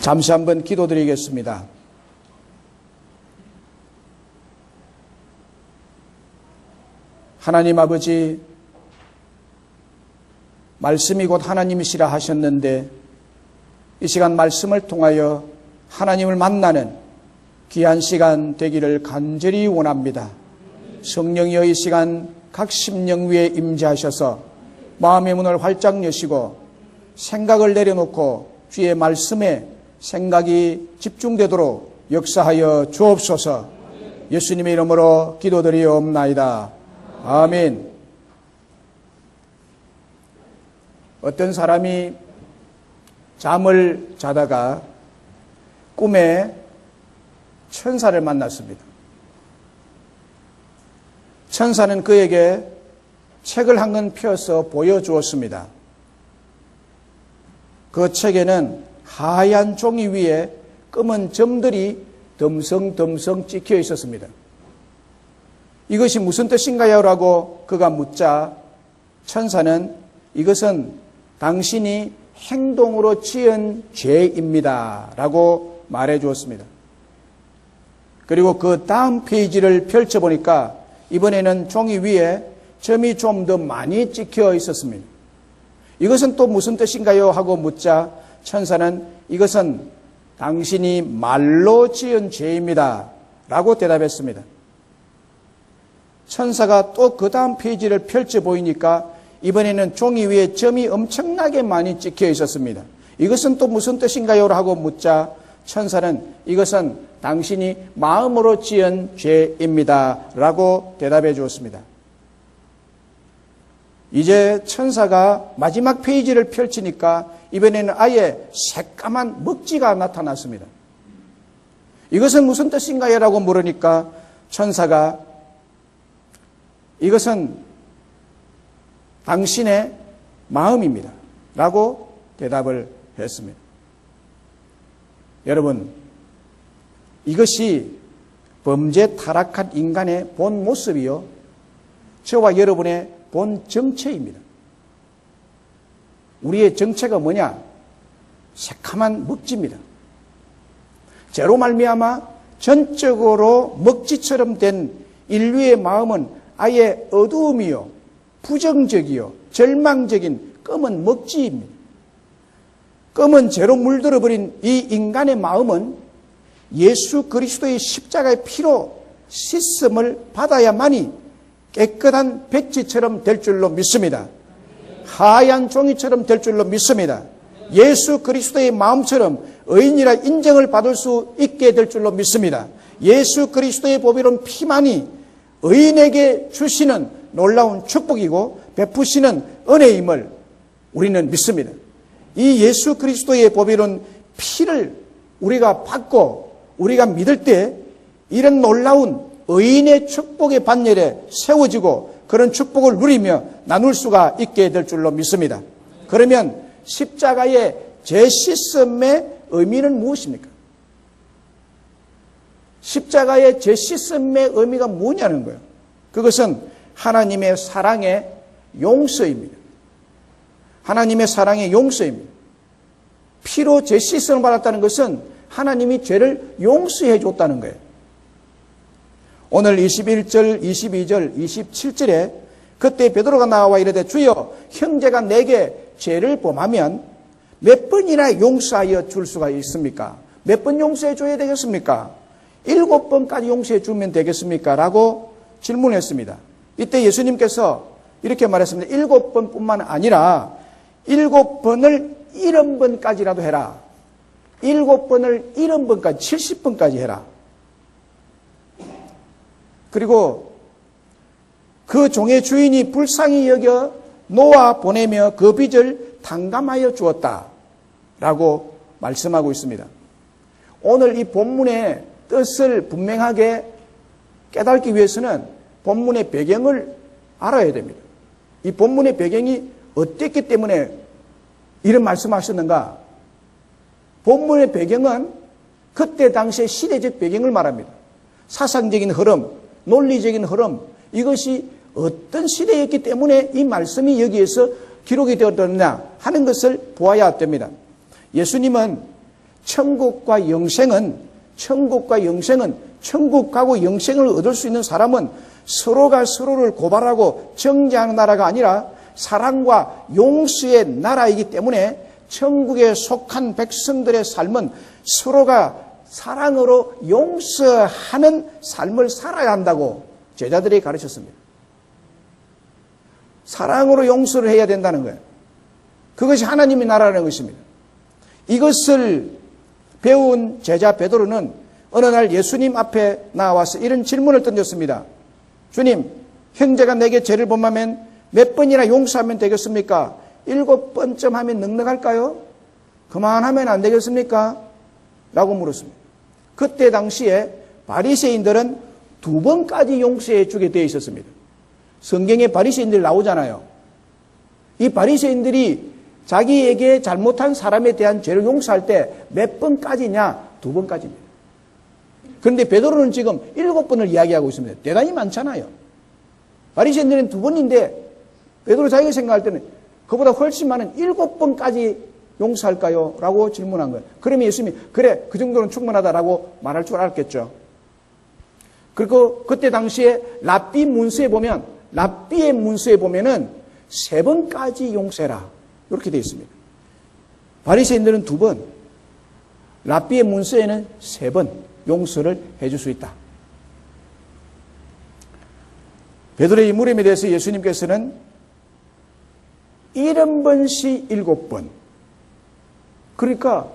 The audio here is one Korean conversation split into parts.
잠시 한번 기도드리겠습니다. 하나님 아버지, 말씀이 곧 하나님이시라 하셨는데 이 시간 말씀을 통하여 하나님을 만나는 귀한 시간 되기를 간절히 원합니다. 성령이여 이 시간 각 심령 위에 임재하셔서 마음의 문을 활짝 여시고 생각을 내려놓고 주의 말씀에 생각이 집중되도록 역사하여 주옵소서. 예수님의 이름으로 기도드리옵나이다. 아멘. 어떤 사람이 잠을 자다가 꿈에 천사를 만났습니다. 천사는 그에게 책을 한 권 펴서 보여주었습니다. 그 책에는 하얀 종이 위에 검은 점들이 덤성덤성 찍혀 있었습니다. 이것이 무슨 뜻인가요? 라고 그가 묻자 천사는 이것은 당신이 행동으로 지은 죄입니다. 라고 말해 주었습니다. 그리고 그 다음 페이지를 펼쳐보니까 이번에는 종이 위에 점이 좀 더 많이 찍혀 있었습니다. 이것은 또 무슨 뜻인가요? 하고 묻자 천사는 이것은 당신이 말로 지은 죄입니다. 라고 대답했습니다. 천사가 또 그 다음 페이지를 펼쳐 보이니까 이번에는 종이 위에 점이 엄청나게 많이 찍혀 있었습니다. 이것은 또 무슨 뜻인가요? 하고 묻자 천사는 이것은 당신이 마음으로 지은 죄입니다. 라고 대답해 주었습니다. 이제 천사가 마지막 페이지를 펼치니까 이번에는 아예 새까만 먹지가 나타났습니다. 이것은 무슨 뜻인가요? 라고 물으니까 천사가 이것은 당신의 마음입니다. 라고 대답을 했습니다. 여러분, 이것이 범죄 타락한 인간의 본 모습이요, 저와 여러분의 본 정체입니다. 우리의 정체가 뭐냐? 새카만 먹지입니다. 죄로 말미암아 전적으로 먹지처럼 된 인류의 마음은 아예 어두움이요, 부정적이요, 절망적인 검은 먹지입니다. 검은 죄로 물들어버린 이 인간의 마음은 예수 그리스도의 십자가의 피로 씻음을 받아야만이 깨끗한 백지처럼 될 줄로 믿습니다. 하얀 종이처럼 될 줄로 믿습니다. 예수 그리스도의 마음처럼 의인이라 인정을 받을 수 있게 될 줄로 믿습니다. 예수 그리스도의 보배로운 피만이 의인에게 주시는 놀라운 축복이고 베푸시는 은혜임을 우리는 믿습니다. 이 예수 그리스도의 보배로운 피를 우리가 받고 우리가 믿을 때 이런 놀라운 의인의 축복의 반열에 세워지고 그런 축복을 누리며 나눌 수가 있게 될 줄로 믿습니다. 그러면 십자가의 죄씻음의 의미는 무엇입니까? 십자가의 죄씻음의 의미가 뭐냐는 거예요. 그것은 하나님의 사랑의 용서입니다. 하나님의 사랑의 용서입니다. 피로 죄씻음을 받았다는 것은 하나님이 죄를 용서해 줬다는 거예요. 오늘 21절, 22절, 27절에 그때 베드로가 나와 이르되 주여 형제가 내게 죄를 범하면 몇 번이나 용서하여 줄 수가 있습니까? 몇 번 용서해 줘야 되겠습니까? 7번까지 용서해 주면 되겠습니까? 라고 질문했습니다. 이때 예수님께서 이렇게 말했습니다. 7번뿐만 아니라 7번을 70번까지라도 해라. 7번을 70번까지, 70번까지 해라. 그리고 그 종의 주인이 불쌍히 여겨 놓아 보내며 그 빚을 탕감하여 주었다. 라고 말씀하고 있습니다. 오늘 이 본문의 뜻을 분명하게 깨닫기 위해서는 본문의 배경을 알아야 됩니다. 이 본문의 배경이 어땠기 때문에 이런 말씀하셨는가? 본문의 배경은 그때 당시의 시대적 배경을 말합니다. 사상적인 흐름, 논리적인 흐름, 이것이 어떤 시대였기 때문에 이 말씀이 여기에서 기록이 되었느냐 하는 것을 보아야 됩니다. 예수님은 천국과 영생은 천국 가고 영생을 얻을 수 있는 사람은 서로가 서로를 고발하고 정죄하는 나라가 아니라 사랑과 용서의 나라이기 때문에 천국에 속한 백성들의 삶은 서로가 사랑으로 용서하는 삶을 살아야 한다고 제자들이 가르쳤습니다. 사랑으로 용서를 해야 된다는 거예요. 그것이 하나님의 나라라는 것입니다. 이것을 배운 제자 베드로는 어느 날 예수님 앞에 나와서 이런 질문을 던졌습니다. 주님, 형제가 내게 죄를 범하면 몇 번이나 용서하면 되겠습니까? 7번쯤 하면 넉넉할까요? 그만하면 안 되겠습니까? 라고 물었습니다. 그때 당시에 바리새인들은 2번까지 용서해 주게 되어 있었습니다. 성경에 바리새인들이 나오잖아요. 이 바리새인들이 자기에게 잘못한 사람에 대한 죄를 용서할 때 몇 번까지냐? 2번까지입니다. 그런데 베드로는 지금 7번을 이야기하고 있습니다. 대단히 많잖아요. 바리새인들은 2번인데 베드로 자기가 생각할 때는 그보다 훨씬 많은 7번까지 용서할까요? 라고 질문한 거예요. 그러면 예수님이 그래, 그 정도는 충분하다라고 말할 줄 알았겠죠. 그리고 그때 당시에 랍비의 문서에 보면은 3번까지 용서해라. 이렇게 되어 있습니다. 바리새인들은 2번, 랍비의 문서에는 3번 용서를 해줄 수 있다. 베드로의 물음에 대해서 예수님께서는 70번씩 7번, 그러니까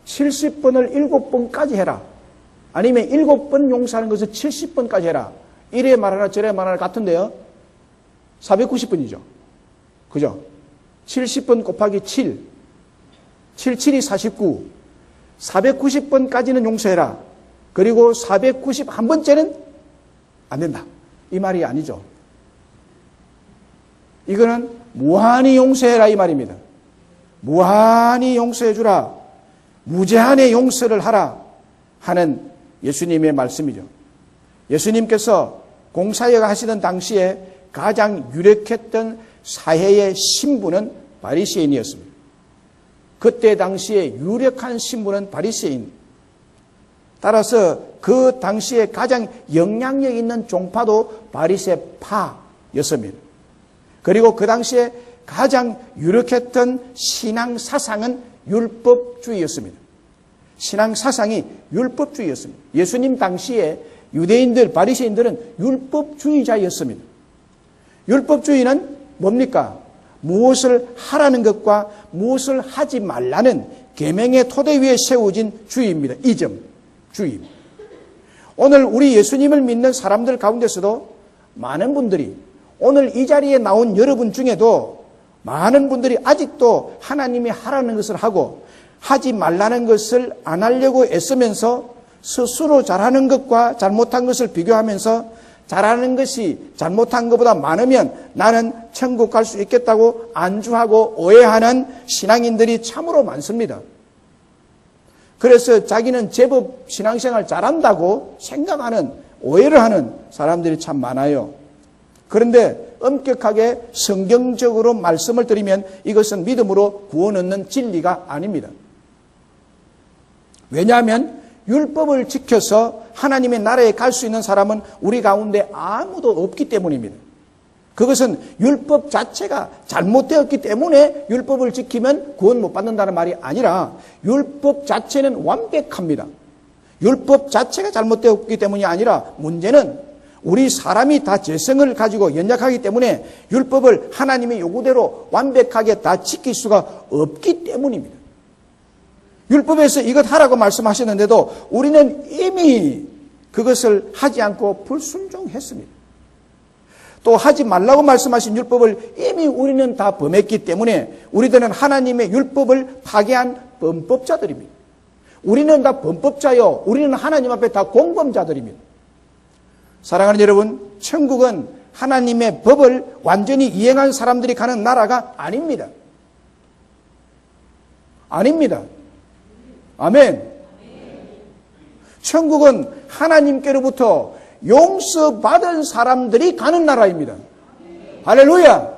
70번을 7번까지 해라. 아니면 7번 용서하는 것을 70번까지 해라. 이래 말하나 저래 말하나 같은데요. 490번이죠. 그죠? 70번 곱하기 7. 77이 49. 490번까지는 용서해라. 그리고 491번째는 안 된다. 이 말이 아니죠. 이거는 무한히 용서해라 이 말입니다. 무한히 용서해주라. 무제한의 용서를 하라 하는 예수님의 말씀이죠. 예수님께서 공사역 하시던 당시에 가장 유력했던 사회의 신분은 바리새인이었습니다. 그때 당시에 유력한 신분은 바리새인. 따라서 그 당시에 가장 영향력 있는 종파도 바리새파였습니다. 그리고 그 당시에 가장 유력했던 신앙 사상은 율법주의였습니다. 신앙 사상이 율법주의였습니다. 예수님 당시에 유대인들, 바리새인들은 율법주의자였습니다. 율법주의는 뭡니까? 무엇을 하라는 것과 무엇을 하지 말라는 계명의 토대 위에 세워진 주의입니다. 이점, 주의입니다. 오늘 우리 예수님을 믿는 사람들 가운데서도 많은 분들이, 오늘 이 자리에 나온 여러분 중에도 많은 분들이 아직도 하나님이 하라는 것을 하고 하지 말라는 것을 안 하려고 애쓰면서 스스로 잘하는 것과 잘못한 것을 비교하면서 잘하는 것이 잘못한 것보다 많으면 나는 천국 갈 수 있겠다고 안주하고 오해하는 신앙인들이 참으로 많습니다. 그래서 자기는 제법 신앙생활 잘한다고 생각하는, 오해를 하는 사람들이 참 많아요. 그런데 엄격하게 성경적으로 말씀을 드리면 이것은 믿음으로 구원 얻는 진리가 아닙니다. 왜냐하면 율법을 지켜서 하나님의 나라에 갈 수 있는 사람은 우리 가운데 아무도 없기 때문입니다. 그것은 율법 자체가 잘못되었기 때문에 율법을 지키면 구원 못 받는다는 말이 아니라 율법 자체는 완벽합니다. 율법 자체가 잘못되었기 때문이 아니라 문제는 우리 사람이 다 죄성을 가지고 연약하기 때문에 율법을 하나님의 요구대로 완벽하게 다 지킬 수가 없기 때문입니다. 율법에서 이것 하라고 말씀하셨는데도 우리는 이미 그것을 하지 않고 불순종했습니다. 또 하지 말라고 말씀하신 율법을 이미 우리는 다 범했기 때문에 우리들은 하나님의 율법을 파괴한 범법자들입니다. 우리는 다 범법자요. 우리는 하나님 앞에 다 공범자들입니다. 사랑하는 여러분, 천국은 하나님의 법을 완전히 이행한 사람들이 가는 나라가 아닙니다. 아닙니다. 아멘. 천국은 하나님께로부터 용서받은 사람들이 가는 나라입니다. 할렐루야.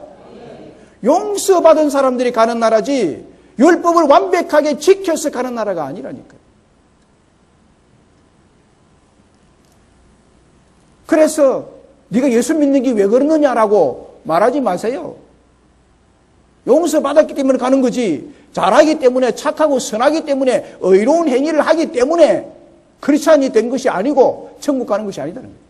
용서받은 사람들이 가는 나라지 율법을 완벽하게 지켜서 가는 나라가 아니라니까요. 그래서 네가 예수 믿는 게 왜 그러느냐라고 말하지 마세요. 용서받았기 때문에 가는 거지, 잘하기 때문에, 착하고 선하기 때문에, 의로운 행위를 하기 때문에 크리스찬이 된 것이 아니고 천국 가는 것이 아니다는 거예요.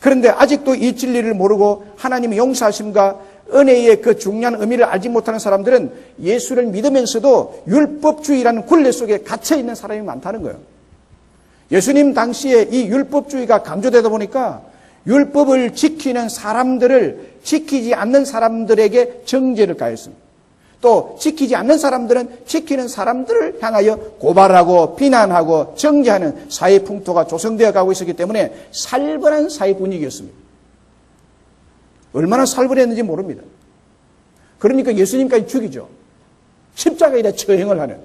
그런데 아직도 이 진리를 모르고 하나님의 용서하심과 은혜의 그 중요한 의미를 알지 못하는 사람들은 예수를 믿으면서도 율법주의라는 굴레 속에 갇혀있는 사람이 많다는 거예요. 예수님 당시에 이 율법주의가 강조되다 보니까 율법을 지키는 사람들을 지키지 않는 사람들에게 정죄를 가했습니다. 또 지키지 않는 사람들은 지키는 사람들을 향하여 고발하고 비난하고 정죄하는 사회 풍토가 조성되어 가고 있었기 때문에 살벌한 사회 분위기였습니다. 얼마나 살벌했는지 모릅니다. 그러니까 예수님까지 죽이죠. 십자가에다 처형을 하는.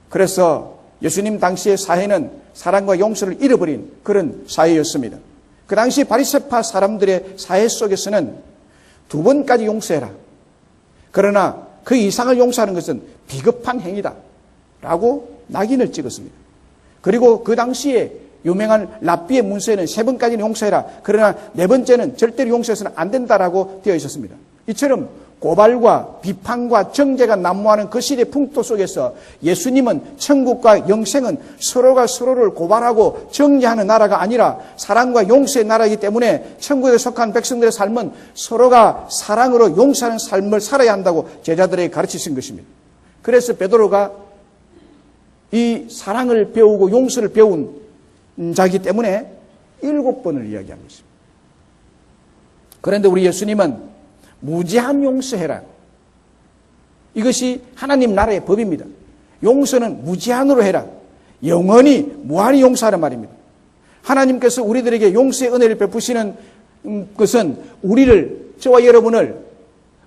그래서 예수님 당시의 사회는 사랑과 용서를 잃어버린 그런 사회였습니다. 그 당시 바리새파 사람들의 사회 속에서는 2번까지 용서해라. 그러나 그 이상을 용서하는 것은 비겁한 행위다. 라고 낙인을 찍었습니다. 그리고 그 당시에 유명한 랍비의 문서에는 3번까지는 용서해라. 그러나 4번째는 절대로 용서해서는 안 된다라고 되어 있었습니다. 이처럼 고발과 비판과 정죄가 난무하는 그 시대 풍토 속에서 예수님은 천국과 영생은 서로가 서로를 고발하고 정죄하는 나라가 아니라 사랑과 용서의 나라이기 때문에 천국에 속한 백성들의 삶은 서로가 사랑으로 용서하는 삶을 살아야 한다고 제자들에게 가르치신 것입니다. 그래서 베드로가 이 사랑을 배우고 용서를 배운 자이기 때문에 7번을 이야기한 것입니다. 그런데 우리 예수님은 무제한 용서해라. 이것이 하나님 나라의 법입니다. 용서는 무제한으로 해라. 영원히 무한히 용서하란 말입니다. 하나님께서 우리들에게 용서의 은혜를 베푸시는 것은 우리를, 저와 여러분을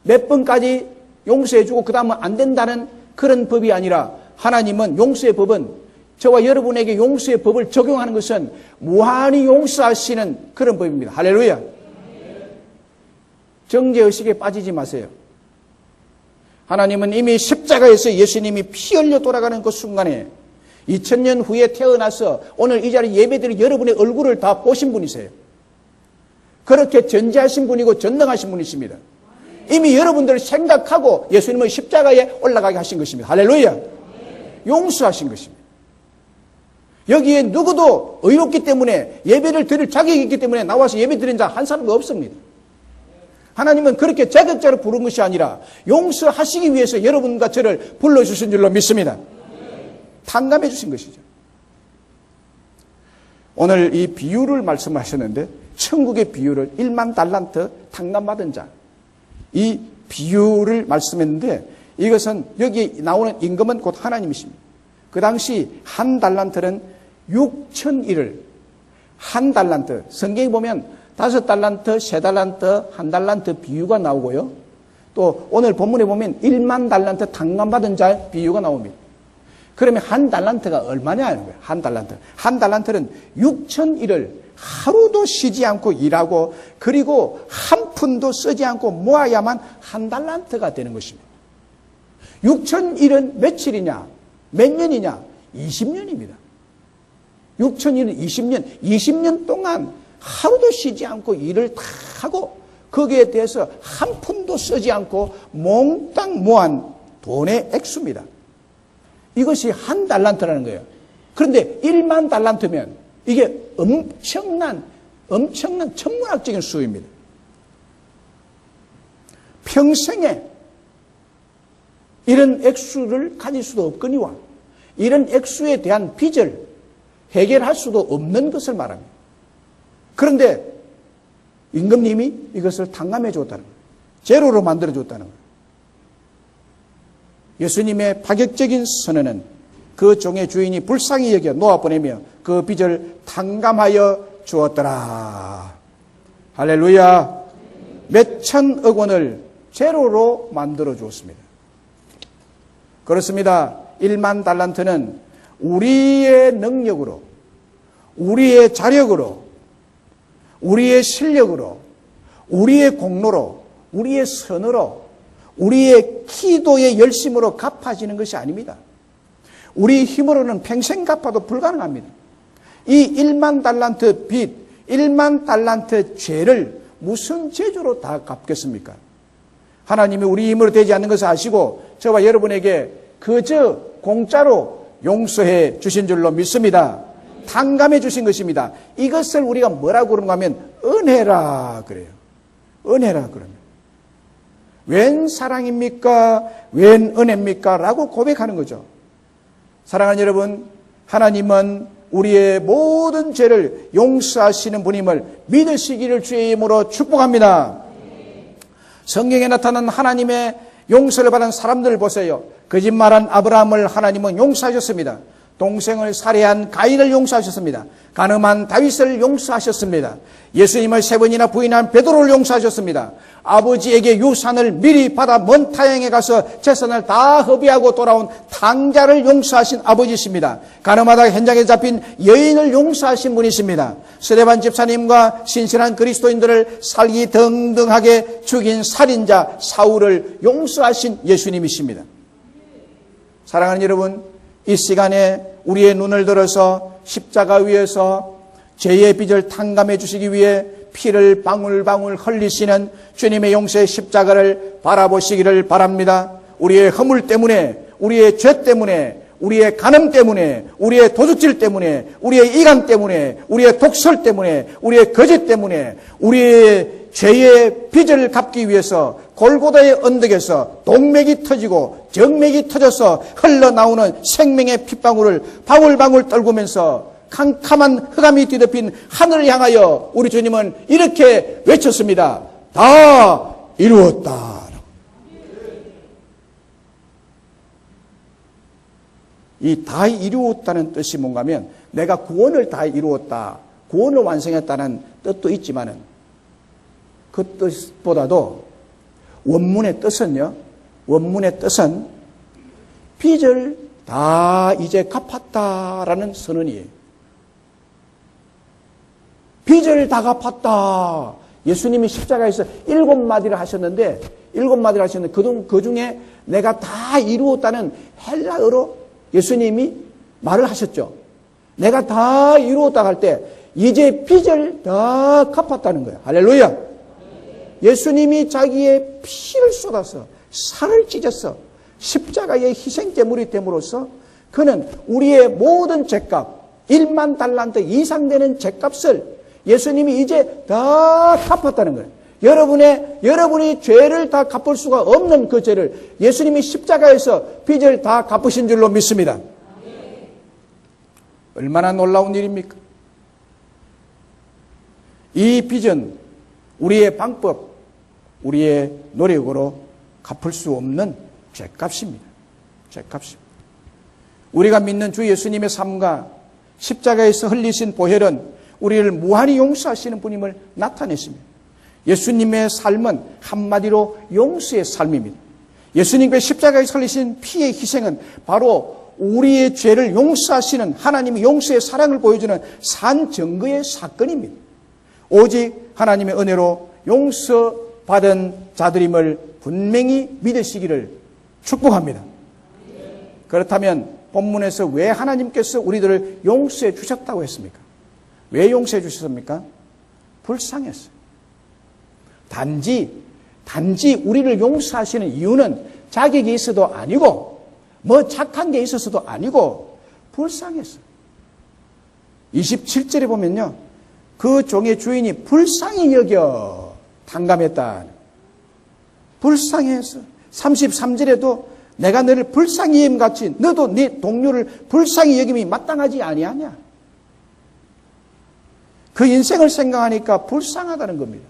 몇 번까지 용서해주고 그 다음은 안 된다는 그런 법이 아니라 하나님은 용서의 법은 저와 여러분에게 용서의 법을 적용하는 것은 무한히 용서하시는 그런 법입니다. 할렐루야. 정죄의식에 빠지지 마세요. 하나님은 이미 십자가에서 예수님이 피 흘려 돌아가는 그 순간에 2000년 후에 태어나서 오늘 이 자리에 예배드린 여러분의 얼굴을 다 보신 분이세요. 그렇게 전지하신 분이고 전능하신 분이십니다. 이미 여러분들을 생각하고 예수님을 십자가에 올라가게 하신 것입니다. 할렐루야. 용서하신 것입니다. 여기에 누구도 의롭기 때문에 예배를 드릴 자격이 있기 때문에 나와서 예배 드린 자 한 사람도 없습니다. 하나님은 그렇게 자격자로 부른 것이 아니라 용서하시기 위해서 여러분과 저를 불러주신 줄로 믿습니다. 탕감해 주신 것이죠. 오늘 이 비유를 말씀하셨는데 천국의 비유를 1만 달란트 탕감받은 자, 이 비유를 말씀했는데 이것은 여기 나오는 임금은 곧 하나님이십니다. 그 당시 한 달란트는 6,000일을, 한 달란트, 성경에 보면 5달란트, 3달란트, 1달란트 비유가 나오고요. 또 오늘 본문에 보면 1만 달란트 탕감받은 자의 비유가 나옵니다. 그러면 한 달란트가 얼마냐 하는 거예요. 한 달란트. 한 달란트는 6,000일을 하루도 쉬지 않고 일하고 그리고 한 푼도 쓰지 않고 모아야만 한 달란트가 되는 것입니다. 6,000일은 며칠이냐? 몇 년이냐? 20년입니다. 6,000일은 20년. 20년 동안 하루도 쉬지 않고 일을 다 하고 거기에 대해서 한 푼도 쓰지 않고 몽땅 모은 돈의 액수입니다. 이것이 한 달란트라는 거예요. 그런데 1만 달란트면 이게 엄청난 천문학적인 수입니다. 평생에 이런 액수를 가질 수도 없거니와 이런 액수에 대한 빚을 해결할 수도 없는 것을 말합니다. 그런데 임금님이 이것을 탕감해 줬다는 거예요. 제로로 만들어 줬다는 거예요. 예수님의 파격적인 선언은 그 종의 주인이 불쌍히 여겨 놓아보내며 그 빚을 탕감하여 주었더라. 할렐루야. 몇천억 원을 제로로 만들어 주었습니다. 그렇습니다. 1만 달란트는 우리의 능력으로, 우리의 자력으로, 우리의 실력으로, 우리의 공로로, 우리의 선으로, 우리의 기도의 열심으로 갚아지는 것이 아닙니다. 우리 힘으로는 평생 갚아도 불가능합니다. 이 1만 달란트 빚, 1만 달란트 죄를 무슨 재주로 다 갚겠습니까? 하나님이 우리 힘으로 되지 않는 것을 아시고 저와 여러분에게 그저 공짜로 용서해 주신 줄로 믿습니다. 탕감해 주신 것입니다. 이것을 우리가 뭐라고 그러는가 하면 은혜라 그래요. 은혜라 그러면. 웬 사랑입니까? 웬 은혜입니까? 라고 고백하는 거죠. 사랑하는 여러분, 하나님은 우리의 모든 죄를 용서하시는 분임을 믿으시기를 주의 이름으로 축복합니다. 성경에 나타난 하나님의 용서를 받은 사람들을 보세요. 거짓말한 아브라함을 하나님은 용서하셨습니다. 동생을 살해한 가인을 용서하셨습니다. 간음한 다윗을 용서하셨습니다. 예수님을 3번이나 부인한 베드로를 용서하셨습니다. 아버지에게 유산을 미리 받아 먼 타향에 가서 재산을 다 허비하고 돌아온 탕자를 용서하신 아버지십니다. 간음하다가 현장에 잡힌 여인을 용서하신 분이십니다. 스데반 집사님과 신실한 그리스도인들을 살기등등하게 죽인 살인자 사울을 용서하신 예수님이십니다. 사랑하는 여러분, 이 시간에 우리의 눈을 들어서 십자가 위에서 죄의 빚을 탕감해 주시기 위해 피를 방울방울 흘리시는 주님의 용서의 십자가를 바라보시기를 바랍니다. 우리의 허물 때문에, 우리의 죄 때문에, 우리의 간음 때문에, 우리의 도둑질 때문에, 우리의 이간 때문에, 우리의 독설 때문에, 우리의 거짓 때문에, 우리의 죄의 빚을 갚기 위해서 골고다의 언덕에서 동맥이 터지고 정맥이 터져서 흘러나오는 생명의 핏방울을 방울방울 떨구면서 캄캄한 흑암이 뒤덮인 하늘을 향하여 우리 주님은 이렇게 외쳤습니다. 다 이루었다. 이 다 이루었다는 뜻이 뭔가 하면 내가 구원을 다 이루었다, 구원을 완성했다는 뜻도 있지만은 그 뜻보다도 원문의 뜻은요, 원문의 뜻은 빚을 다 이제 갚았다라는 선언이에요. 빚을 다 갚았다. 예수님이 십자가에서 7마디를 하셨는데, 7마디를 하셨는데, 그 중에 내가 다 이루었다는 헬라어로 예수님이 말을 하셨죠. 내가 다 이루었다 할 때, 이제 빚을 다 갚았다는 거예요. 할렐루야. 예수님이 자기의 피를 쏟아서, 살을 찢어서, 십자가의 희생제물이 됨으로써 그는 우리의 모든 죄값, 1만 달란트 이상 되는 죄값을 예수님이 이제 다 갚았다는 거예요. 여러분이 죄를 다 갚을 수가 없는 그 죄를 예수님이 십자가에서 빚을 다 갚으신 줄로 믿습니다. 얼마나 놀라운 일입니까? 이 빚은 우리의 방법, 우리의 노력으로 갚을 수 없는 죄값입니다. 죄값입니다. 우리가 믿는 주 예수님의 삶과 십자가에서 흘리신 보혈은 우리를 무한히 용서하시는 분임을 나타내십니다. 예수님의 삶은 한마디로 용서의 삶입니다. 예수님의 십자가에서 흘리신 피의 희생은 바로 우리의 죄를 용서하시는 하나님의 용서의 사랑을 보여주는 산증거의 사건입니다. 오직 하나님의 은혜로 용서받은 자들임을 분명히 믿으시기를 축복합니다. 그렇다면 본문에서 왜 하나님께서 우리들을 용서해 주셨다고 했습니까? 왜 용서해 주셨습니까? 불쌍했어요. 단지 우리를 용서하시는 이유는 자격이 있어도 아니고 뭐 착한 게 있어서도 아니고 불쌍했어요. 27절에 보면요, 그 종의 주인이 불쌍히 여겨 탕감했다. 불쌍해서 33절에도 내가 너를 불쌍히 여김같이 너도 네 동료를 불쌍히 여김이 마땅하지 아니하냐. 그 인생을 생각하니까 불쌍하다는 겁니다.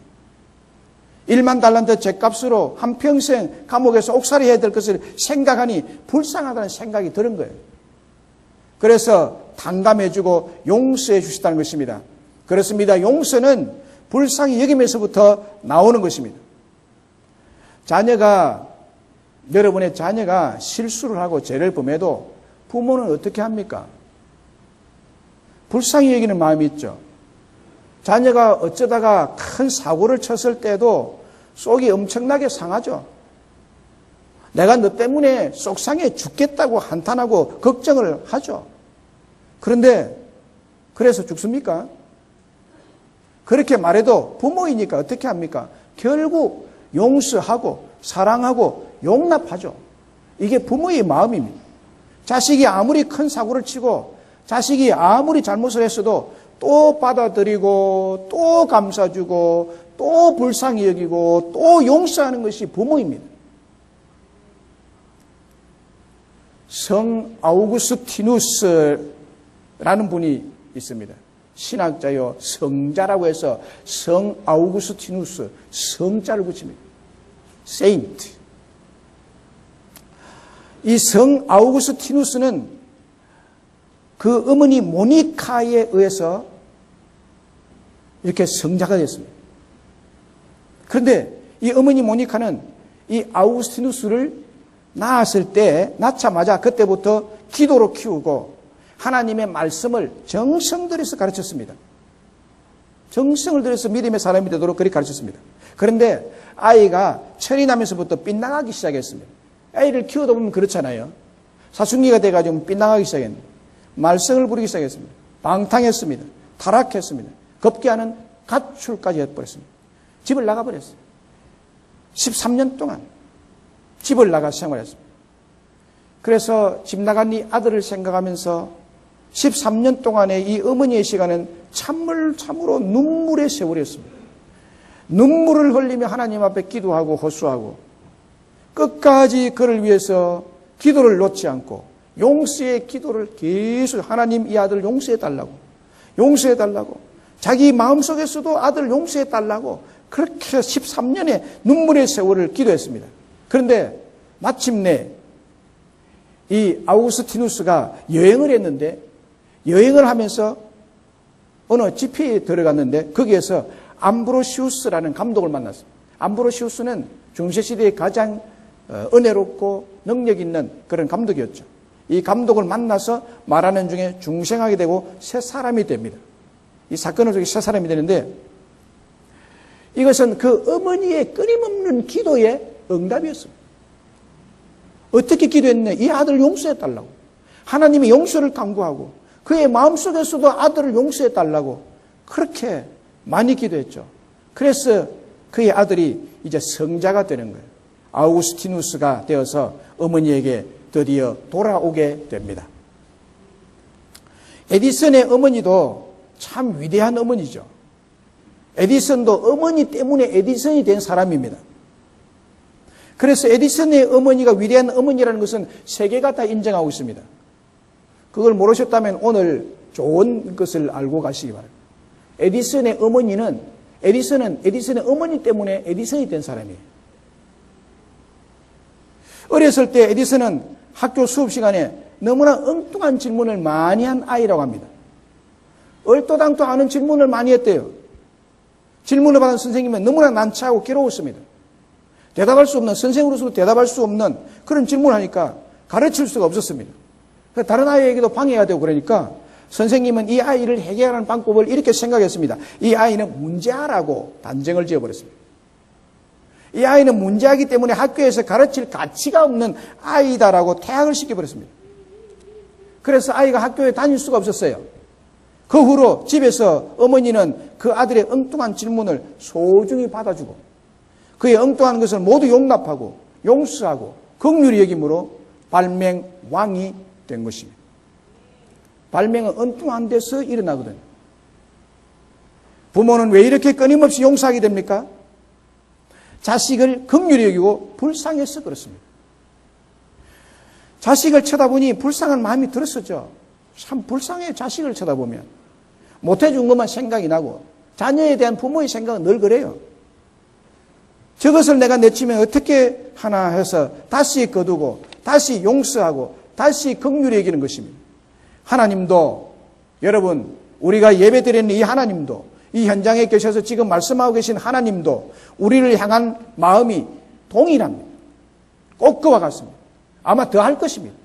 1만 달란트 죗값으로 한평생 감옥에서 옥살이 해야 될 것을 생각하니 불쌍하다는 생각이 드는 거예요. 그래서 탕감해주고 용서해 주시다는 것입니다. 그렇습니다. 용서는 불쌍히 여김에서부터 나오는 것입니다. 여러분의 자녀가 실수를 하고 죄를 범해도 부모는 어떻게 합니까? 불쌍히 여기는 마음이 있죠. 자녀가 어쩌다가 큰 사고를 쳤을 때도 속이 엄청나게 상하죠. 내가 너 때문에 속상해 죽겠다고 한탄하고 걱정을 하죠. 그런데 그래서 죽습니까? 그렇게 말해도 부모이니까 어떻게 합니까? 결국 용서하고 사랑하고 용납하죠. 이게 부모의 마음입니다. 자식이 아무리 큰 사고를 치고 자식이 아무리 잘못을 했어도 또 받아들이고 또 감싸주고 또 불쌍히 여기고 또 용서하는 것이 부모입니다. 성 아우구스티누스라는 분이 있습니다. 신학자요, 성자라고 해서 성 아우구스티누스, 성자를 붙입니다. 세인트. 이 성 아우구스티누스는 그 어머니 모니카에 의해서 이렇게 성자가 됐습니다. 그런데 이 어머니 모니카는 이 아우구스티누스를 낳자마자 그때부터 기도로 키우고 하나님의 말씀을 정성 들여서 가르쳤습니다. 정성을 들여서 믿음의 사람이 되도록 그렇게 가르쳤습니다. 그런데 아이가 철이 나면서부터 빗나가기 시작했습니다. 아이를 키우다 보면 그렇잖아요. 사춘기가 돼가지고 빗나가기 시작했는데 말썽을 부리기 시작했습니다. 방탕했습니다. 타락했습니다. 급기야는 가출까지 해버렸습니다. 집을 나가버렸어요. 13년 동안 집을 나가 생활했습니다. 그래서 집 나간 이 아들을 생각하면서 13년 동안의 이 어머니의 시간은 참으로 눈물의 세월이었습니다. 눈물을 흘리며 하나님 앞에 기도하고 호소하고 끝까지 그를 위해서 기도를 놓지 않고 용서의 기도를 계속 하나님 이 아들을 용서해달라고 자기 마음속에서도 아들을 용서해달라고 그렇게 13년의 눈물의 세월을 기도했습니다. 그런데 마침내 이 아우구스티누스가 여행을 했는데 여행을 하면서 어느 집회에 들어갔는데 거기에서 암브로시우스라는 감독을 만났습니다. 암브로시우스는 중세시대에 가장 은혜롭고 능력 있는 그런 감독이었죠. 이 감독을 만나서 말하는 중에 중생하게 되고 새 사람이 됩니다. 이 사건을 통해 새 사람이 되는데 이것은 그 어머니의 끊임없는 기도의 응답이었습니다. 어떻게 기도했냐? 이 아들을 용서해달라고. 하나님이 용서를 강구하고 그의 마음속에서도 아들을 용서해달라고 그렇게 많이 기도했죠. 그래서 그의 아들이 이제 성자가 되는 거예요. 아우구스티누스가 되어서 어머니에게 드디어 돌아오게 됩니다. 에디슨의 어머니도 참 위대한 어머니죠. 에디슨도 어머니 때문에 에디슨이 된 사람입니다. 그래서 에디슨의 어머니가 위대한 어머니라는 것은 세계가 다 인정하고 있습니다. 그걸 모르셨다면 오늘 좋은 것을 알고 가시기 바랍니다. 에디슨의 어머니 때문에 에디슨이 된 사람이에요. 어렸을 때 에디슨은 학교 수업 시간에 너무나 엉뚱한 질문을 많이 한 아이라고 합니다. 얼토당토 않은 질문을 많이 했대요. 질문을 받은 선생님은 너무나 난처하고 괴로웠습니다. 대답할 수 없는, 선생으로서 대답할 수 없는 그런 질문을 하니까 가르칠 수가 없었습니다. 다른 아이에게도 방해해야 되고 그러니까 선생님은 이 아이를 해결하는 방법을 이렇게 생각했습니다. 이 아이는 문제아라고 단정을 지어버렸습니다. 이 아이는 문제아기 때문에 학교에서 가르칠 가치가 없는 아이다라고 퇴학을 시켜버렸습니다. 그래서 아이가 학교에 다닐 수가 없었어요. 그 후로 집에서 어머니는 그 아들의 엉뚱한 질문을 소중히 받아주고 그의 엉뚱한 것을 모두 용납하고 용서하고 긍휼히 여김으로 발맹왕이 된 것입니다. 발맹은 엉뚱한 데서 일어나거든요. 부모는 왜 이렇게 끊임없이 용서하게 됩니까? 자식을 긍휼히 여기고 불쌍해서 그렇습니다. 자식을 쳐다보니 불쌍한 마음이 들었었죠. 참 불쌍해. 자식을 쳐다보면 못해준 것만 생각이 나고 자녀에 대한 부모의 생각은 늘 그래요. 저것을 내가 내치면 어떻게 하나 해서 다시 거두고 다시 용서하고 다시 긍휼히 여기는 것입니다. 하나님도 여러분 우리가 예배드리는 이 하나님도 이 현장에 계셔서 지금 말씀하고 계신 하나님도 우리를 향한 마음이 동일합니다. 꼭 그와 같습니다. 아마 더 할 것입니다.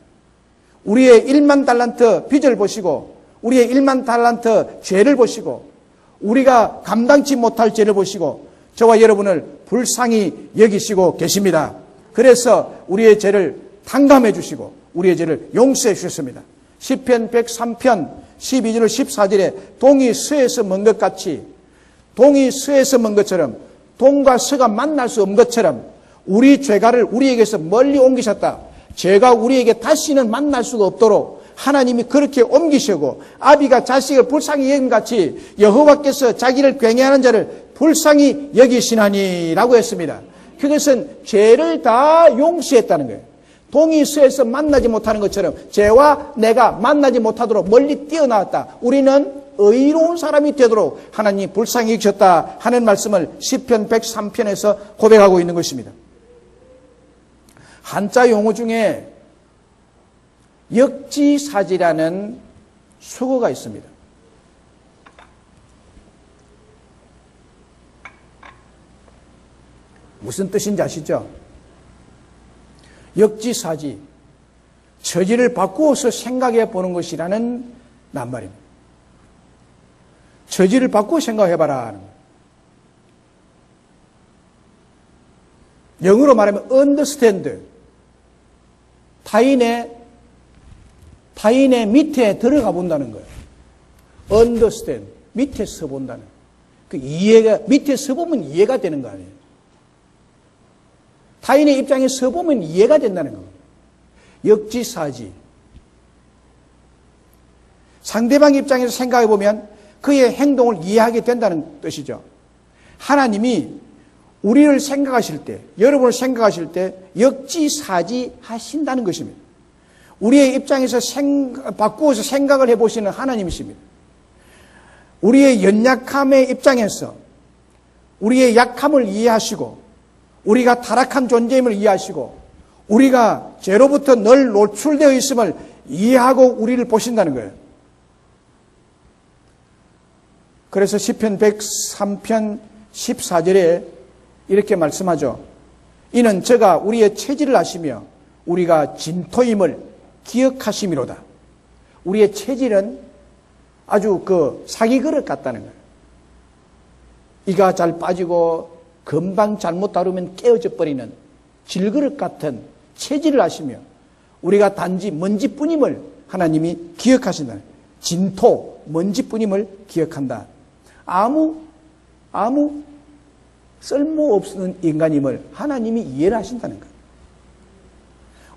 우리의 1만 달란트 빚을 보시고 우리의 1만 달란트 죄를 보시고 우리가 감당치 못할 죄를 보시고 저와 여러분을 불쌍히 여기시고 계십니다. 그래서 우리의 죄를 탕감해 주시고 우리의 죄를 용서해 주셨습니다. 시편 103편 12절 14절에 동이 서에서 먼 것 같이, 동이 서에서 먼 것처럼, 동과 서가 만날 수 없는 것처럼 우리 죄가를 우리에게서 멀리 옮기셨다. 죄가 우리에게 다시는 만날 수가 없도록 하나님이 그렇게 옮기시고, 아비가 자식을 불쌍히 여김같이 여호와께서 자기를 굉해하는 자를 불쌍히 여기시나니 라고 했습니다. 그것은 죄를 다 용서했다는 거예요. 동이 서에서 만나지 못하는 것처럼 죄와 내가 만나지 못하도록 멀리 뛰어나왔다. 우리는 의로운 사람이 되도록 하나님이 불쌍히 여기셨다 하는 말씀을 시편 103편에서 고백하고 있는 것입니다. 한자 용어 중에 역지사지라는 수어가 있습니다. 무슨 뜻인지 아시죠? 역지사지, 처지를 바꾸어서 생각해 보는 것이라는 낱말입니다. 처지를 바꾸어 생각해봐라. 영어로 말하면 understand, 타인의 밑에 들어가 본다는 거예요. understand, 밑에 서 본다는 거예요. 그 이해가, 밑에 서 보면 이해가 되는 거 아니에요. 타인의 입장에 서 보면 이해가 된다는 겁니다. 역지사지. 상대방 입장에서 생각해 보면 그의 행동을 이해하게 된다는 뜻이죠. 하나님이 우리를 생각하실 때, 여러분을 생각하실 때 역지사지 하신다는 것입니다. 우리의 입장에서 바꾸어서 생각을 해보시는 하나님이십니다. 우리의 연약함의 입장에서 우리의 약함을 이해하시고, 우리가 타락한 존재임을 이해하시고, 우리가 죄로부터 늘 노출되어 있음을 이해하고 우리를 보신다는 거예요. 그래서 시편 103편 14절에 이렇게 말씀하죠. 이는 저가 우리의 체질을 아시며 우리가 진토임을 기억하심이로다. 우리의 체질은 아주 사기 그릇 같다는 거예요. 이가 잘 빠지고 금방 잘못 다루면 깨어져 버리는 질그릇 같은 체질을 아시며 우리가 단지 먼지뿐임을 하나님이 기억하신다는 거예요. 진토, 먼지뿐임을 기억한다. 아무 쓸모없는 인간임을 하나님이 이해를 하신다는 거예요.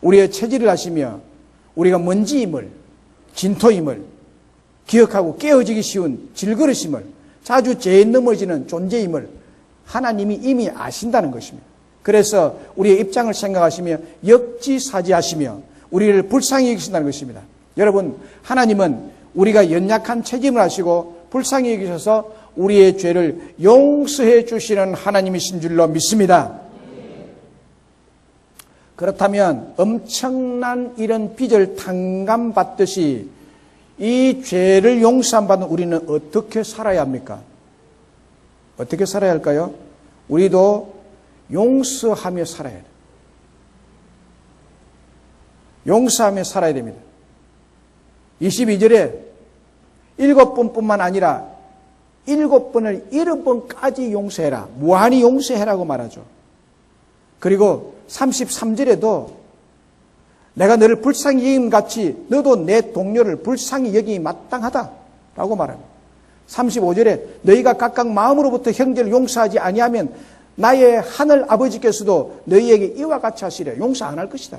우리의 체질을 아시며 우리가 먼지임을, 진토임을 기억하고 깨어지기 쉬운 질그릇임을, 자주 죄에 넘어지는 존재임을 하나님이 이미 아신다는 것입니다. 그래서 우리의 입장을 생각하시며 역지사지하시며 우리를 불쌍히 여기신다는 것입니다. 여러분, 하나님은 우리가 연약한 체질을 아시고 불쌍히 여기셔서 우리의 죄를 용서해 주시는 하나님이신 줄로 믿습니다. 그렇다면 엄청난 이런 빚을 탕감받듯이 이 죄를 용서받는 우리는 어떻게 살아야 합니까? 어떻게 살아야 할까요? 우리도 용서하며 살아야 돼요. 용서하며 살아야 됩니다. 22절에 7번뿐만 아니라 7번을 7번까지 용서해라. 무한히 용서해라고 말하죠. 그리고 33절에도 내가 너를 불쌍히 여김같이 너도 내 동료를 불쌍히 여김이 마땅하다라고 말합니다. 35절에 너희가 각각 마음으로부터 형제를 용서하지 아니하면 나의 하늘 아버지께서도 너희에게 이와 같이 하시리라. 용서 안 할 것이다.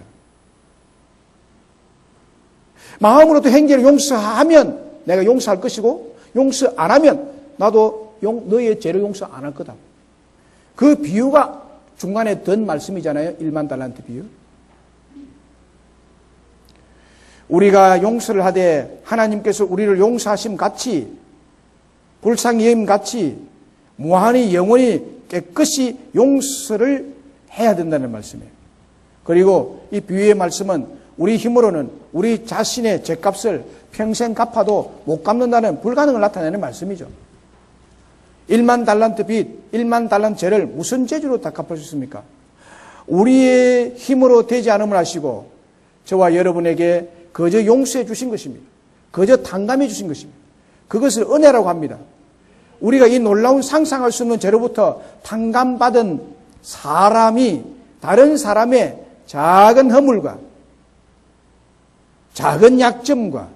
마음으로부터 형제를 용서하면 내가 용서할 것이고, 용서 안 하면 나도 너희의 죄를 용서 안 할 거다. 그 비유가 중간에 든 말씀이잖아요. 1만 달란트 비유. 우리가 용서를 하되 하나님께서 우리를 용서하심 같이, 불쌍히 여김 같이 무한히 영원히 깨끗이 용서를 해야 된다는 말씀이에요. 그리고 이 비유의 말씀은 우리 힘으로는 우리 자신의 죄값을 평생 갚아도 못 갚는다는 불가능을 나타내는 말씀이죠. 1만 달란트 빚, 1만 달란트 죄를 무슨 재주로 다 갚을 수 있습니까? 우리의 힘으로 되지 않음을 아시고 저와 여러분에게 그저 용서해 주신 것입니다. 그저 탕감해 주신 것입니다. 그것을 은혜라고 합니다. 우리가 이 놀라운 상상할 수 없는 죄로부터 탕감받은 사람이 다른 사람의 작은 허물과 작은 약점과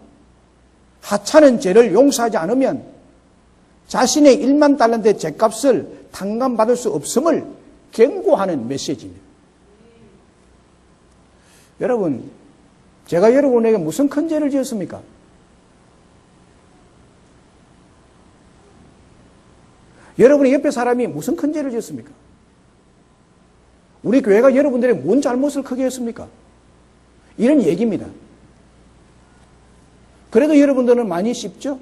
하찮은 죄를 용서하지 않으면 자신의 1만 달란트의 죄값을 탕감받을 수 없음을 경고하는 메시지입니다. 여러분, 제가 여러분에게 무슨 큰 죄를 지었습니까? 여러분의 옆에 사람이 무슨 큰 죄를 지었습니까? 우리 교회가 여러분들의 뭔 잘못을 크게 했습니까? 이런 얘기입니다. 그래도 여러분들은 많이 씹죠?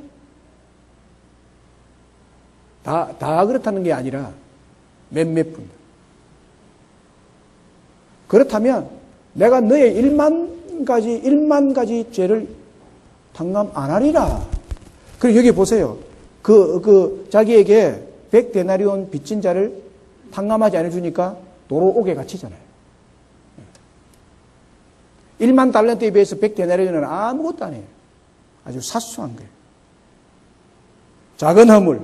다 그렇다는 게 아니라 몇몇 분. 그렇다면 내가 너의 1만 가지 죄를 탕감 안 하리라. 그리고 여기 보세요. 자기에게 100데나리온 빚진 자를 탕감하지 않아주니까 도로 옥에 갇히잖아요. 1만 달란트에 비해서 100데나리온은 아무것도 아니에요. 아주 사소한 거예요. 작은 허물,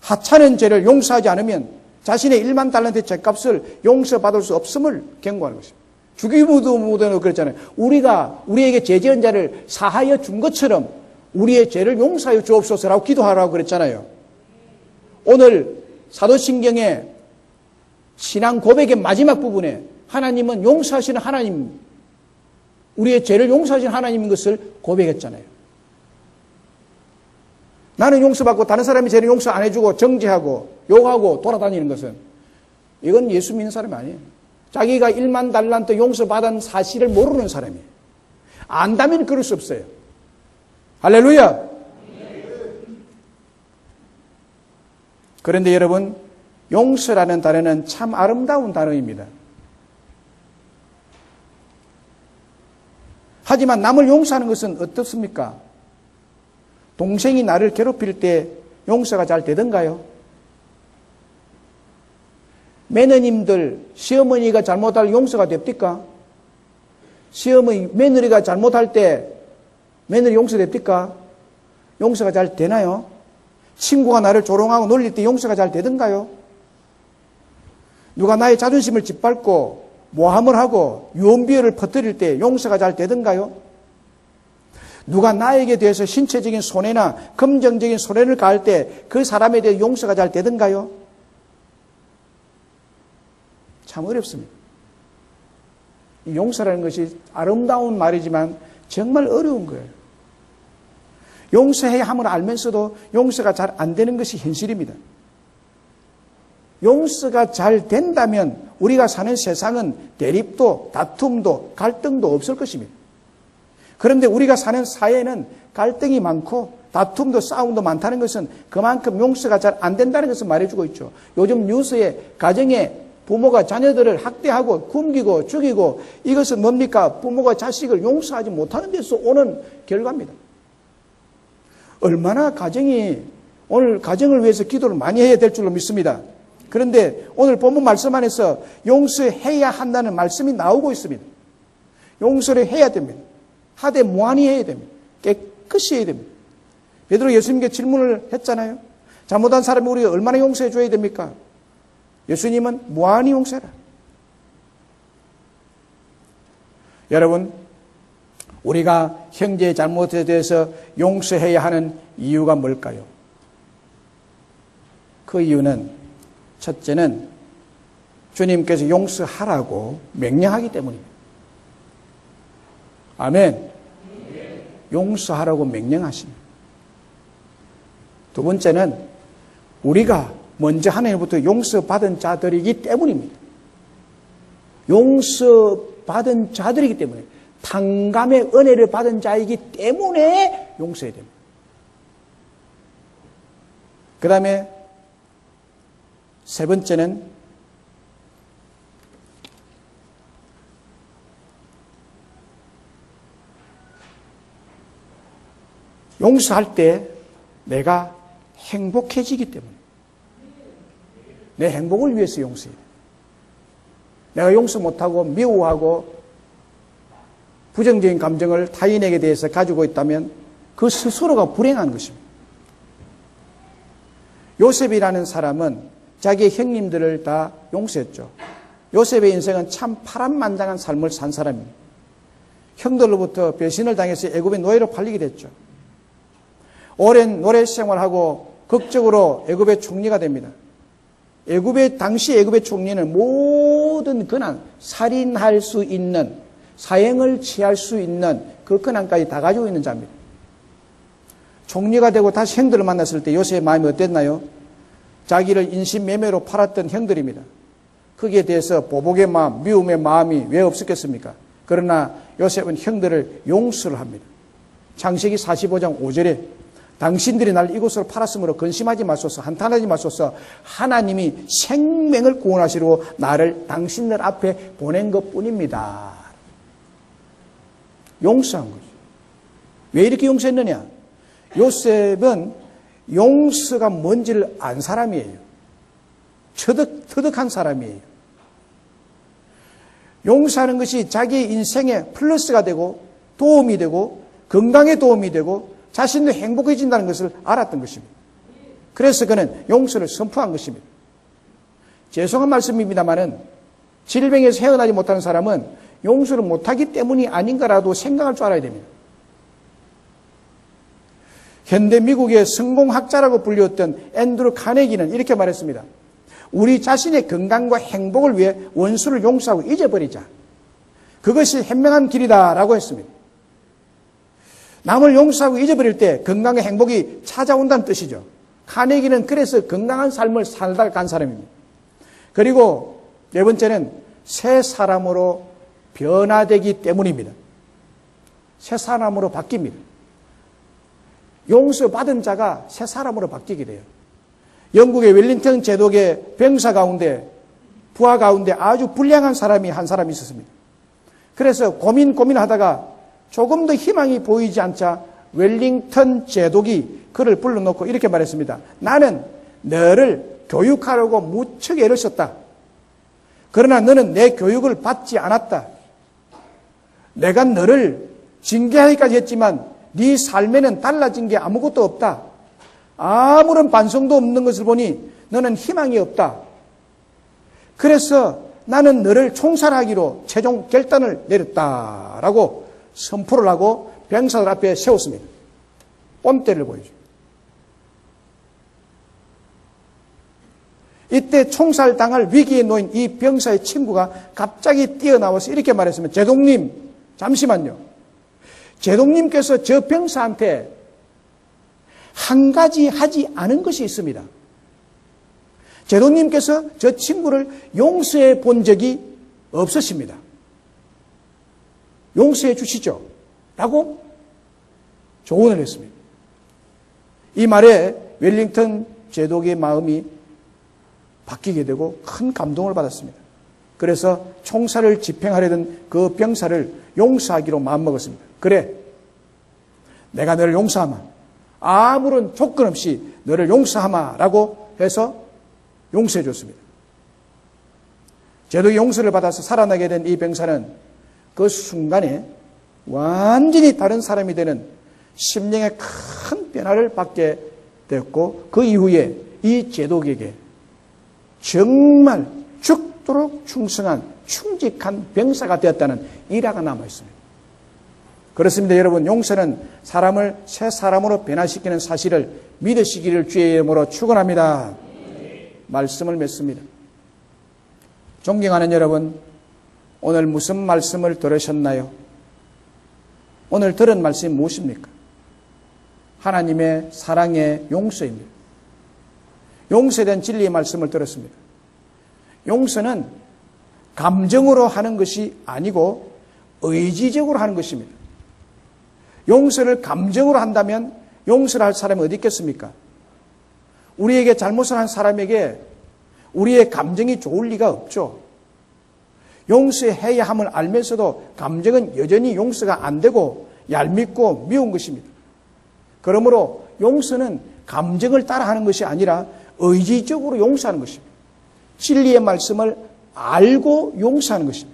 하찮은 죄를 용서하지 않으면 자신의 1만 달란트의 죄값을 용서받을 수 없음을 경고하는 것입니다. 주기도문에도 그랬잖아요. 우리에게 죄 지은 자를 사하여 준 것처럼 우리의 죄를 용서하여 주옵소서라고 기도하라고 그랬잖아요. 오늘 사도신경의 신앙 고백의 마지막 부분에 하나님은 용서하시는 하나님, 우리의 죄를 용서하시는 하나님인 것을 고백했잖아요. 나는 용서받고 다른 사람이 죄를 용서 안 해주고 정죄하고 욕하고 돌아다니는 것은 이건 예수 믿는 사람이 아니에요. 자기가 1만 달란트 용서받은 사실을 모르는 사람이에요. 안다면 그럴 수 없어요. 할렐루야! 그런데 여러분, 용서라는 단어는 참 아름다운 단어입니다. 하지만 남을 용서하는 것은 어떻습니까? 동생이 나를 괴롭힐 때 용서가 잘 되던가요? 매너님들, 시어머니가 잘못할 용서가 됩니까? 며느리가 잘못할 때 며느리 용서됩니까? 용서가 잘 되나요? 친구가 나를 조롱하고 놀릴 때 용서가 잘 되던가요? 누가 나의 자존심을 짓밟고 모함을 하고 유언비어를 퍼뜨릴 때 용서가 잘 되던가요? 누가 나에게 대해서 신체적인 손해나 금전적인 손해를 가할 때 그 사람에 대해 용서가 잘 되던가요? 참 어렵습니다. 이 용서라는 것이 아름다운 말이지만 정말 어려운 거예요. 용서해야 함을 알면서도 용서가 잘 안 되는 것이 현실입니다. 용서가 잘 된다면 우리가 사는 세상은 대립도, 다툼도, 갈등도 없을 것입니다. 그런데 우리가 사는 사회에는 갈등이 많고 다툼도 싸움도 많다는 것은 그만큼 용서가 잘 안 된다는 것을 말해주고 있죠. 요즘 뉴스에 가정에 부모가 자녀들을 학대하고 굶기고 죽이고 이것은 뭡니까? 부모가 자식을 용서하지 못하는 데서 오는 결과입니다. 얼마나 오늘 가정을 위해서 기도를 많이 해야 될 줄로 믿습니다. 그런데 오늘 본문 말씀 안에서 용서해야 한다는 말씀이 나오고 있습니다. 용서를 해야 됩니다. 하되 무한히 해야 됩니다. 깨끗이 해야 됩니다. 베드로 예수님께 질문을 했잖아요. 잘못한 사람이 우리가 얼마나 용서해 줘야 됩니까? 예수님은 무한히 용서해라. 여러분, 우리가 형제의 잘못에 대해서 용서해야 하는 이유가 뭘까요? 그 이유는 첫째는 주님께서 용서하라고 명령하기 때문입니다. 아멘. 용서하라고 명령하십니다. 두 번째는 우리가 먼저 하나님부터 용서받은 자들이기 때문입니다. 용서받은 자들이기 때문에 탕감의 은혜를 받은 자이기 때문에 용서해야 됩니다. 그 다음에 세 번째는 용서할 때 내가 행복해지기 때문에 내 행복을 위해서 용서해야 돼. 내가 용서 못하고 미워하고 부정적인 감정을 타인에게 대해서 가지고 있다면 그 스스로가 불행한 것입니다. 요셉이라는 사람은 자기의 형님들을 다 용서했죠. 요셉의 인생은 참 파란만장한 삶을 산 사람입니다. 형들로부터 배신을 당해서 애굽의 노예로 팔리게 됐죠. 오랜 노래 생활하고 극적으로 애굽의 총리가 됩니다. 당시 애굽의 총리는 모든 권한, 살인할 수 있는, 사형을 취할 수 있는 그 권한까지 다 가지고 있는 자입니다. 총리가 되고 다시 형들을 만났을 때 요셉의 마음이 어땠나요? 자기를 인신매매로 팔았던 형들입니다. 거기에 대해서 보복의 마음, 미움의 마음이 왜 없었겠습니까? 그러나 요셉은 형들을 용서를 합니다. 창세기 45장 5절에 당신들이 날 이곳으로 팔았으므로 근심하지 마소서, 한탄하지 마소서. 하나님이 생명을 구원하시려고 나를 당신들 앞에 보낸 것뿐입니다. 용서한 거죠. 왜 이렇게 용서했느냐? 요셉은 용서가 뭔지를 안 사람이에요. 터득한 사람이에요. 용서하는 것이 자기의 인생에 플러스가 되고 도움이 되고 건강에 도움이 되고 자신도 행복해진다는 것을 알았던 것입니다. 그래서 그는 용서를 선포한 것입니다. 죄송한 말씀입니다만은 질병에서 헤어나지 못하는 사람은 용서를 못하기 때문이 아닌가라도 생각할 줄 알아야 됩니다. 현대 미국의 성공학자라고 불렸던 앤드루 카네기는 이렇게 말했습니다. 우리 자신의 건강과 행복을 위해 원수를 용서하고 잊어버리자. 그것이 현명한 길이다라고 했습니다. 남을 용서하고 잊어버릴 때 건강과 행복이 찾아온다는 뜻이죠. 카네기는 그래서 건강한 삶을 살다 간 사람입니다. 그리고 네 번째는 새 사람으로 변화되기 때문입니다. 새 사람으로 바뀝니다. 용서받은 자가 새 사람으로 바뀌게 돼요. 영국의 웰링턴 제독의 병사 가운데, 부하 가운데 아주 불량한 사람이 한 사람이 있었습니다. 그래서 고민하다가 조금 더 희망이 보이지 않자 웰링턴 제독이 그를 불러놓고 이렇게 말했습니다. 나는 너를 교육하려고 무척 애를 썼다. 그러나 너는 내 교육을 받지 않았다. 내가 너를 징계하기까지 했지만 네 삶에는 달라진 게 아무것도 없다. 아무런 반성도 없는 것을 보니 너는 희망이 없다. 그래서 나는 너를 총살하기로 최종 결단을 내렸다라고 선포를 하고 병사들 앞에 세웠습니다. 뽐때를 보여줍니다. 이때 총살당할 위기에 놓인 이 병사의 친구가 갑자기 뛰어나와서 이렇게 말했습니다. 제독님, 잠시만요. 제독님께서 저 병사한테 한 가지 하지 않은 것이 있습니다. 제독님께서 저 친구를 용서해 본 적이 없으십니다. 용서해 주시죠. 라고 조언을 했습니다. 이 말에 웰링턴 제독의 마음이 바뀌게 되고 큰 감동을 받았습니다. 그래서 총살을 집행하려던 그 병사를 용서하기로 마음먹었습니다. 그래, 내가 너를 용서하마. 아무런 조건 없이 너를 용서하마라고 해서 용서해 줬습니다. 제독의 용서를 받아서 살아나게 된 이 병사는 그 순간에 완전히 다른 사람이 되는 심령의 큰 변화를 받게 됐고 그 이후에 이 제독에게 정말 죽도록 충성한 충직한 병사가 되었다는 일화가 남아 있습니다. 그렇습니다. 여러분, 용서는 사람을 새 사람으로 변화시키는 사실을 믿으시기를 주의 이름으로 축원합니다. 말씀을 맺습니다. 존경하는 여러분, 오늘 무슨 말씀을 들으셨나요? 오늘 들은 말씀이 무엇입니까? 하나님의 사랑의 용서입니다. 용서에 대한 진리의 말씀을 들었습니다. 용서는 감정으로 하는 것이 아니고 의지적으로 하는 것입니다. 용서를 감정으로 한다면 용서를 할 사람이 어디 있겠습니까? 우리에게 잘못을 한 사람에게 우리의 감정이 좋을 리가 없죠. 용서해야 함을 알면서도 감정은 여전히 용서가 안 되고 얄밉고 미운 것입니다. 그러므로 용서는 감정을 따라하는 것이 아니라 의지적으로 용서하는 것입니다. 진리의 말씀을 알고 용서하는 것입니다.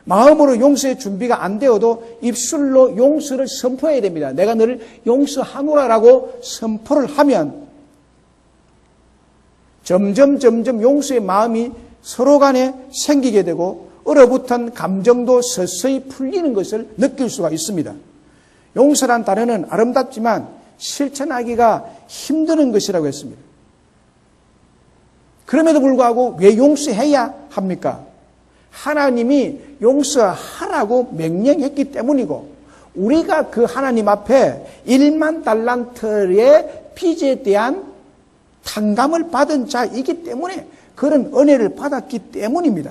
마음으로 용서의 준비가 안 되어도 입술로 용서를 선포해야 됩니다. 내가 너를 용서하노라라고 선포를 하면 점점 용서의 마음이 서로 간에 생기게 되고 얼어붙은 감정도 서서히 풀리는 것을 느낄 수가 있습니다. 용서란 단어는 아름답지만 실천하기가 힘드는 것이라고 했습니다. 그럼에도 불구하고 왜 용서해야 합니까? 하나님이 용서하라고 명령했기 때문이고 우리가 그 하나님 앞에 1만 달란트의 빚에 대한 탕감을 받은 자이기 때문에 그런 은혜를 받았기 때문입니다.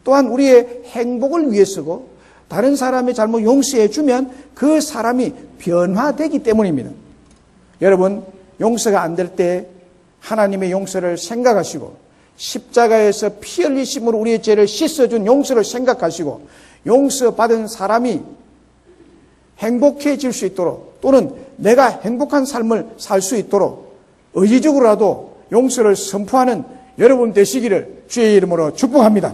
또한 우리의 행복을 위해서고 다른 사람의 잘못 용서해 주면 그 사람이 변화되기 때문입니다. 여러분, 용서가 안 될 때 하나님의 용서를 생각하시고 십자가에서 피 흘리심으로 우리의 죄를 씻어준 용서를 생각하시고 용서받은 사람이 행복해질 수 있도록 또는 내가 행복한 삶을 살 수 있도록 의지적으로라도 용서를 선포하는 여러분 되시기를 주의 이름으로 축복합니다.